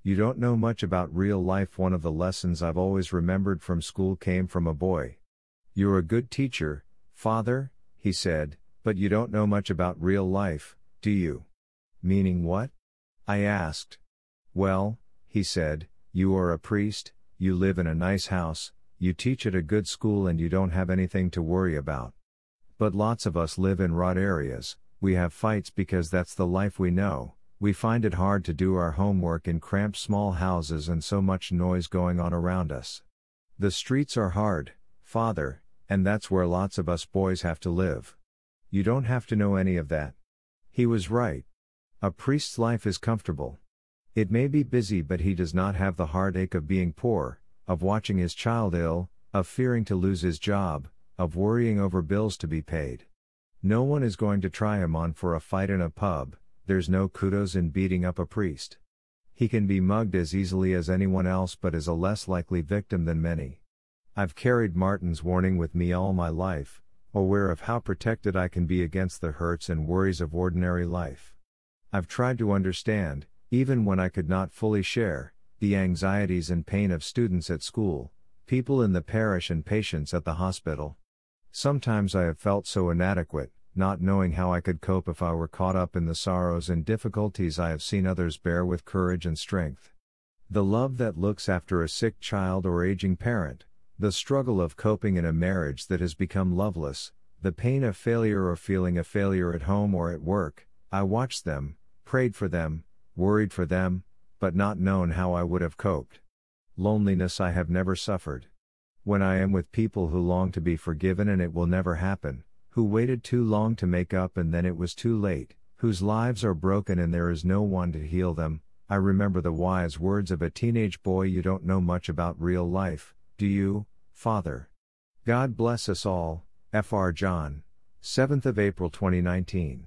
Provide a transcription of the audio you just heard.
You don't know much about real life. One of the lessons I've always remembered from school came from a boy. You're a good teacher, Father, he said, but you don't know much about real life, do you? Meaning what? I asked. Well, he said, you are a priest, you live in a nice house, you teach at a good school, and you don't have anything to worry about. But lots of us live in rought areas. We have fights because that's the life we know. We find it hard to do our homework in cramped small houses and so much noise going on around us. The streets are hard, Father, and that's where lots of us boys have to live. You don't have to know any of that. He was right. A priest's life is comfortable. It may be busy, but he does not have the heartache of being poor, of watching his child ill, of fearing to lose his job, of worrying over bills to be paid. No one is going to try him on for a fight in a pub. There's no kudos in beating up a priest. He can be mugged as easily as anyone else, but is a less likely victim than many. I've carried Martin's warning with me all my life, aware of how protected I can be against the hurts and worries of ordinary life. I've tried to understand, even when I could not fully share, the anxieties and pain of students at school, people in the parish, and patients at the hospital. Sometimes I have felt so inadequate, not knowing how I could cope if I were caught up in the sorrows and difficulties I have seen others bear with courage and strength. The love that looks after a sick child or aging parent, the struggle of coping in a marriage that has become loveless, the pain of failure or feeling a failure at home or at work. I watched them, prayed for them, worried for them, but not known how I would have coped. Loneliness I have never suffered. When I am with people who long to be forgiven and it will never happen, who waited too long to make up and then it was too late, whose lives are broken and there is no one to heal them, I remember the wise words of a teenage boy: you don't know much about real life, do you, Father? God bless us all. Fr. John. 7th of April 2019.